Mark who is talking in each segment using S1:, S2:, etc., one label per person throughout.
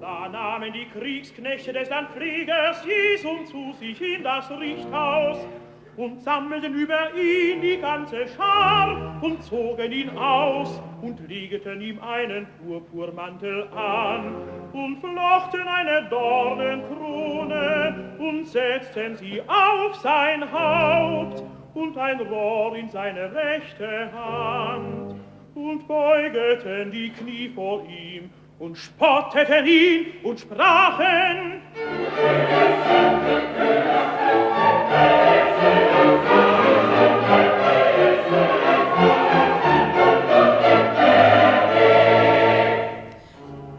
S1: Da nahmen die Kriegsknechte des Landpflegers Jesum zu sich in das Richthaus und sammelten über ihn die ganze Schar und zogen ihn aus und legten ihm einen Purpurmantel an und flochten eine Dornenkrone und setzten sie auf sein Haupt und ein Rohr in seine rechte Hand und beugeten die Knie vor ihm und spotteten ihn und sprachen: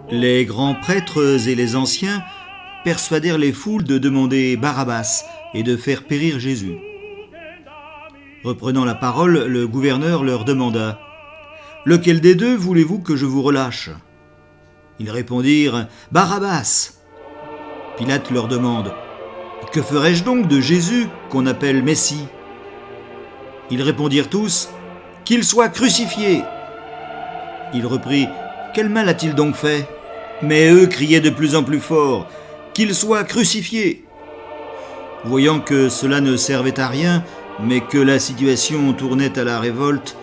S2: Les grands prêtres et les anciens persuadèrent les foules de demander Barabbas et de faire périr Jésus. Reprenant la parole, le gouverneur leur demanda: « Lequel des deux voulez-vous que je vous relâche ?» Ils répondirent: « Barabbas !» Pilate leur demande: « Que ferai-je donc de Jésus qu'on appelle Messie ?» Ils répondirent tous: « Qu'il soit crucifié !» Il reprit: « Quel mal a-t-il donc fait ?» Mais eux criaient de plus en plus fort: « Qu'il soit crucifié !» Voyant que cela ne servait à rien, mais que la situation tournait à la révolte,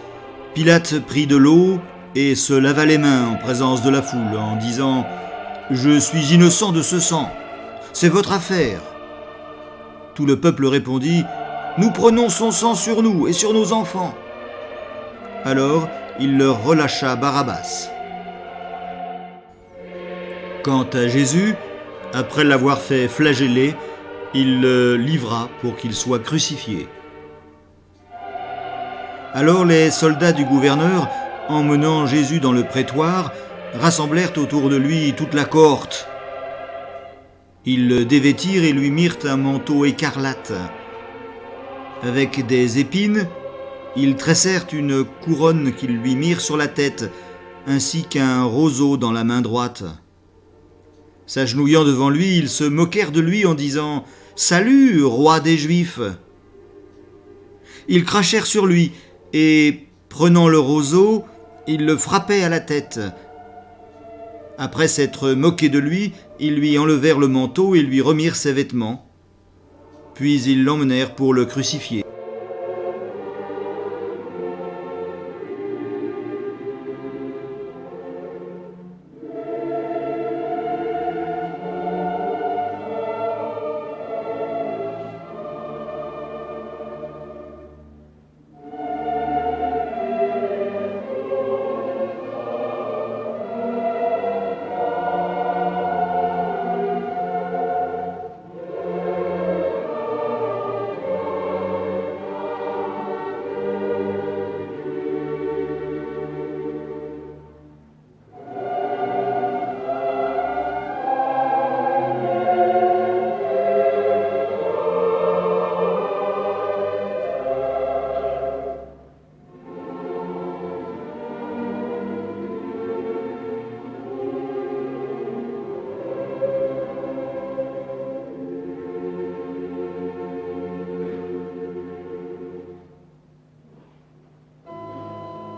S2: Pilate prit de l'eau et se lava les mains en présence de la foule en disant: « Je suis innocent de ce sang, c'est votre affaire. » Tout le peuple répondit: « Nous prenons son sang sur nous et sur nos enfants. » Alors il leur relâcha Barabbas. Quant à Jésus, après l'avoir fait flageller, il le livra pour qu'il soit crucifié. Alors les soldats du gouverneur, emmenant Jésus dans le prétoire, rassemblèrent autour de lui toute la cohorte. Ils le dévêtirent et lui mirent un manteau écarlate. Avec des épines, ils tressèrent une couronne qu'ils lui mirent sur la tête, ainsi qu'un roseau dans la main droite. S'agenouillant devant lui, ils se moquèrent de lui en disant: « Salut, roi des Juifs !» Ils crachèrent sur lui et, prenant le roseau, ils le frappaient à la tête. Après s'être moqués de lui, ils lui enlevèrent le manteau et lui remirent ses vêtements. Puis ils l'emmenèrent pour le crucifier.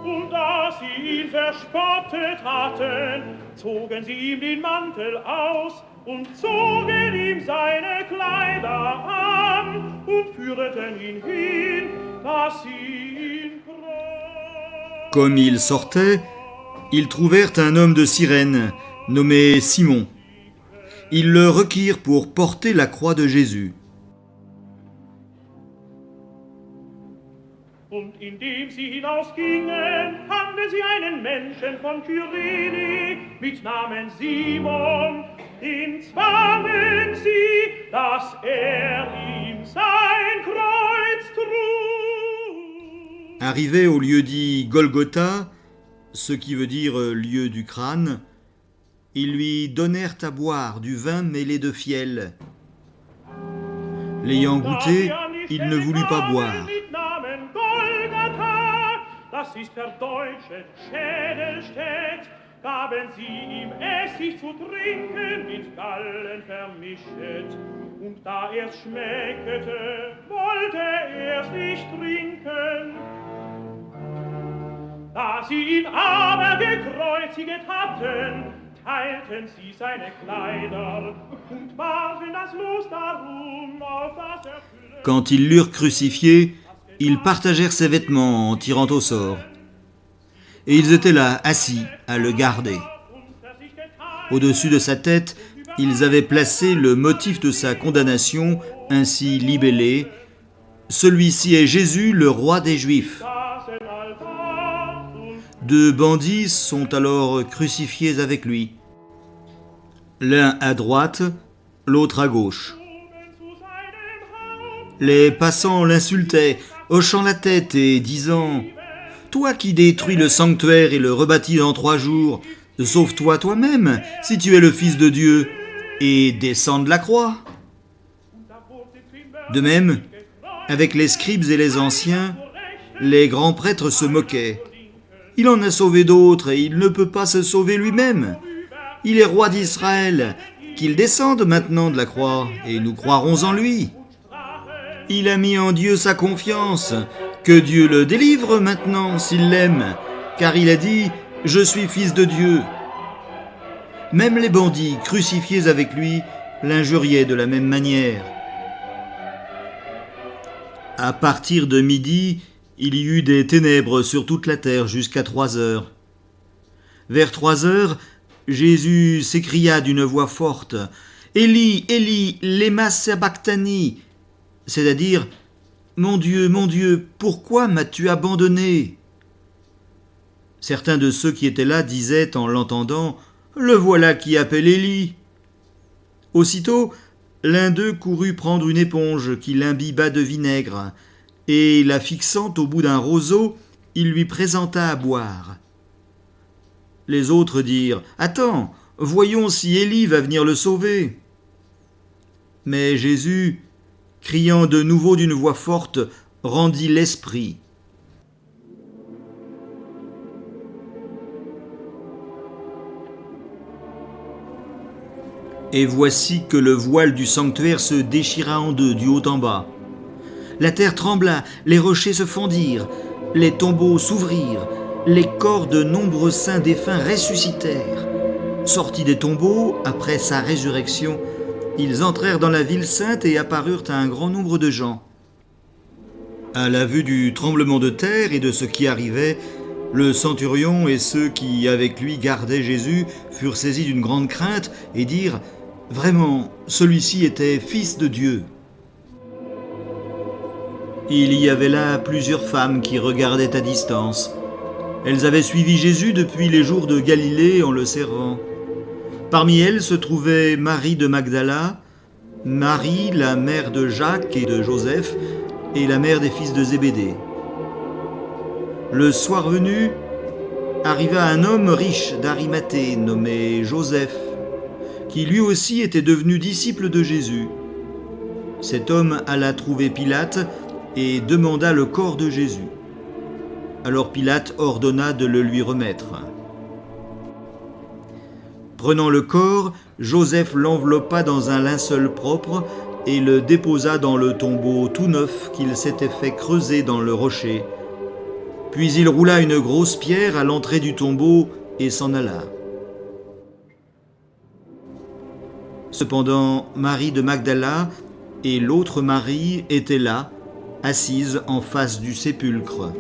S1: Und da sie ihn verspottet hatten, zogen sie ihm den Mantel aus und zogen ihm seine Kleider an und führten ihn hin, dass sie ihn kreuzten.
S2: Comme ils sortaient, ils trouvèrent un homme de Cyrène, nommé Simon. Ils le requirent pour porter la croix de Jésus.
S1: Und indem sie hinausgingen, fanden sie einen Menschen von Kyrene mit Namen Simon. Den zwangen sie, dass ihm sein Kreuz trug.
S2: Arrivés au lieu dit Golgotha, ce qui veut dire lieu du crâne, ils lui donnèrent à boire du vin mêlé de fiel. L'ayant goûté, il ne voulut pas boire.
S1: Das ist verdeutscht Schädelstedt, gaben sie ihm Essig zu trinken mit Gallen vermischet. Und da er's schmeckete, wollte er's nicht trinken. Da sie ihn aber gekreuziget hatten, teilten sie seine Kleider und warfen das Los darum, auf das erfülle.
S2: Quand ils l'eurent crucifié, ils partagèrent ses vêtements en tirant au sort. Et ils étaient là, assis, à le garder. Au-dessus de sa tête, ils avaient placé le motif de sa condamnation, ainsi libellé. Celui-ci est Jésus, le roi des Juifs. Deux bandits sont alors crucifiés avec lui. L'un à droite, l'autre à gauche. Les passants l'insultaient, hochant la tête et disant « Toi qui détruis le sanctuaire et le rebâtis en 3 jours, sauve-toi toi-même, si tu es le Fils de Dieu, et descends de la croix. » De même, avec les scribes et les anciens, les grands prêtres se moquaient. Il en a sauvé d'autres et il ne peut pas se sauver lui-même. Il est roi d'Israël, qu'il descende maintenant de la croix et nous croirons en lui. Il a mis en Dieu sa confiance, que Dieu le délivre maintenant s'il l'aime, car il a dit « Je suis fils de Dieu ». Même les bandits crucifiés avec lui l'injuriaient de la même manière. À partir de midi, il y eut des ténèbres sur toute la terre jusqu'à 3 heures. Vers 3 heures, Jésus s'écria d'une voix forte « Élie, Élie, lema sabachthani » c'est-à-dire « Mon Dieu, pourquoi m'as-tu abandonné » Certains de ceux qui étaient là disaient en l'entendant « Le voilà qui appelle Élie » Aussitôt, l'un d'eux courut prendre une éponge qu'il imbiba de vinaigre, et la fixant au bout d'un roseau, il lui présenta à boire. Les autres dirent « Attends, voyons si Élie va venir le sauver. » Mais Jésus, criant de nouveau d'une voix forte, rendit l'esprit. Et voici que le voile du sanctuaire se déchira en deux, du haut en bas. La terre trembla, les rochers se fondirent, les tombeaux s'ouvrirent, les corps de nombreux saints défunts ressuscitèrent. Sortis des tombeaux, après sa résurrection, ils entrèrent dans la ville sainte et apparurent à un grand nombre de gens. À la vue du tremblement de terre et de ce qui arrivait, le centurion et ceux qui avec lui gardaient Jésus furent saisis d'une grande crainte et dirent « Vraiment, celui-ci était fils de Dieu. » Il y avait là plusieurs femmes qui regardaient à distance. Elles avaient suivi Jésus depuis les jours de Galilée en le servant. Parmi elles se trouvaient Marie de Magdala, Marie, la mère de Jacques et de Joseph, et la mère des fils de Zébédée. Le soir venu, arriva un homme riche d'Arimathée nommé Joseph, qui lui aussi était devenu disciple de Jésus. Cet homme alla trouver Pilate et demanda le corps de Jésus. Alors Pilate ordonna de le lui remettre. Prenant le corps, Joseph l'enveloppa dans un linceul propre et le déposa dans le tombeau tout neuf qu'il s'était fait creuser dans le rocher. Puis il roula une grosse pierre à l'entrée du tombeau et s'en alla. Cependant, Marie de Magdala et l'autre Marie étaient là, assises en face du sépulcre.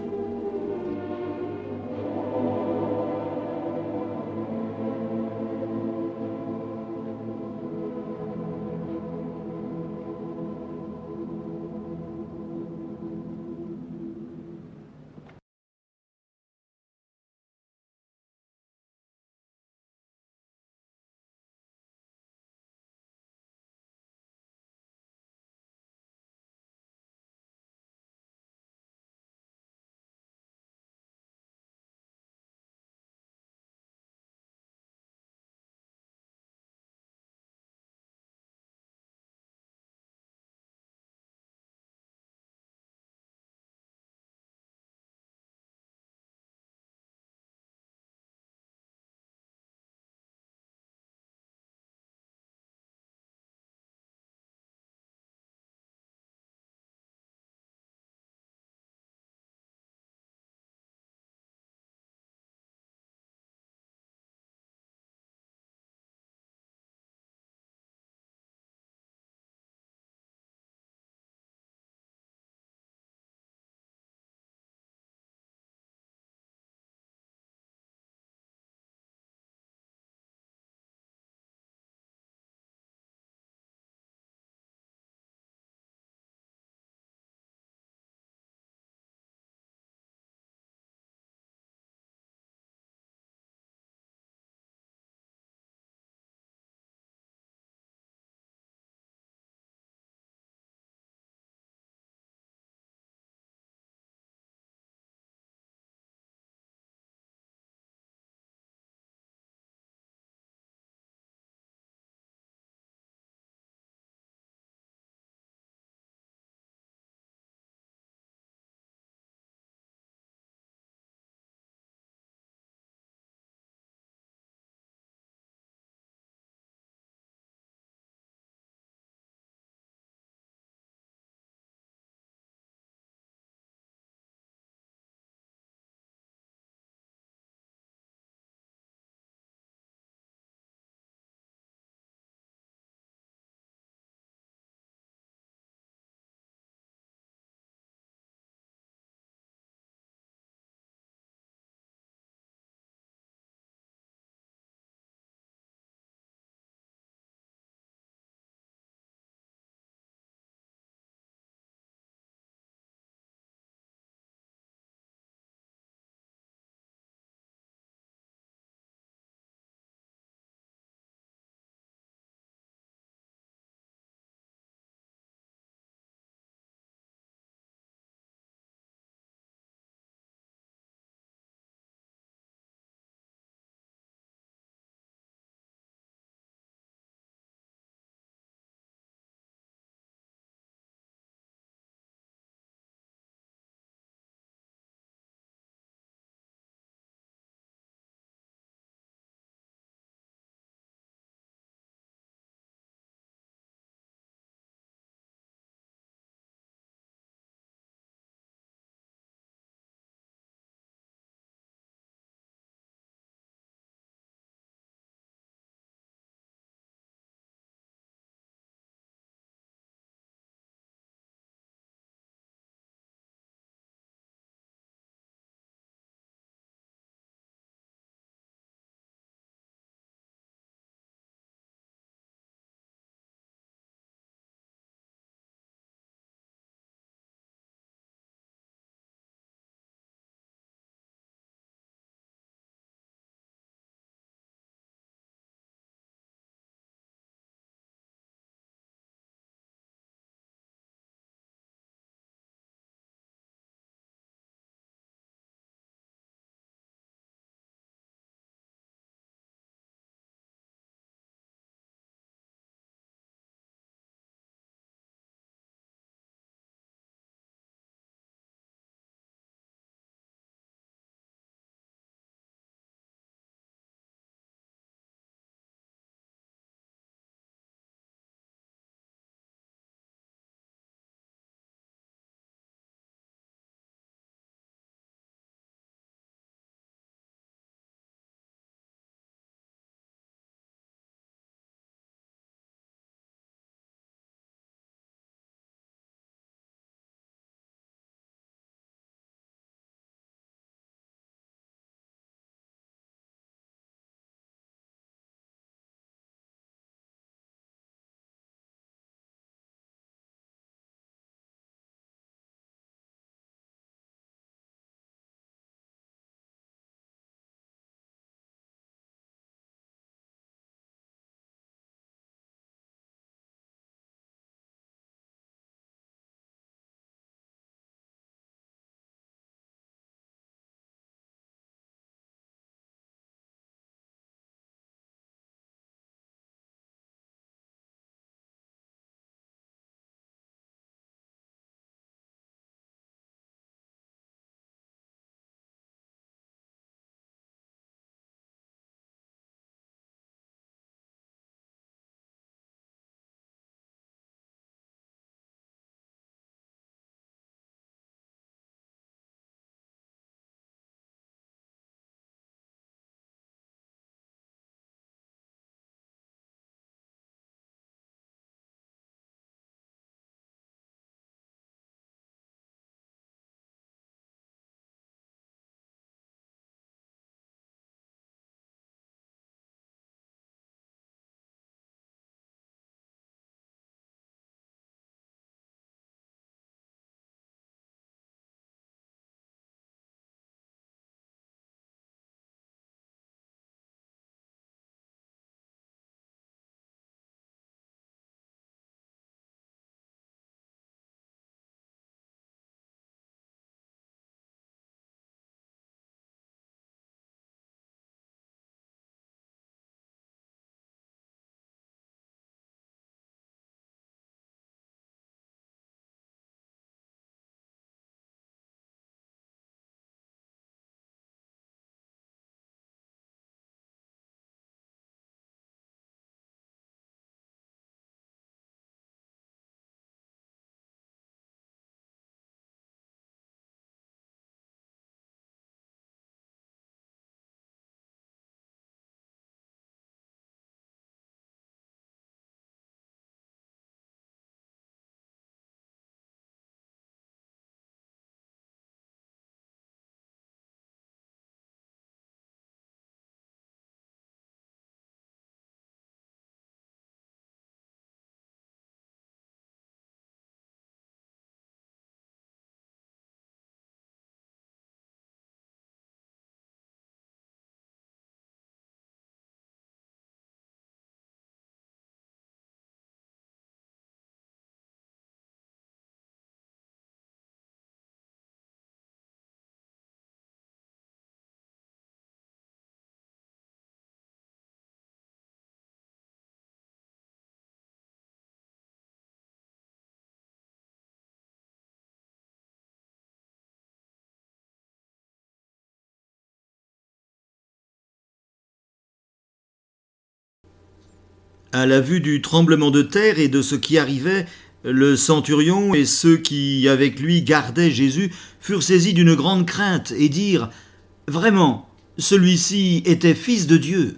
S2: À la vue du tremblement de terre et de ce qui arrivait, le centurion et ceux qui, avec lui, gardaient Jésus, furent saisis d'une grande crainte et dirent « Vraiment, celui-ci était fils de Dieu ».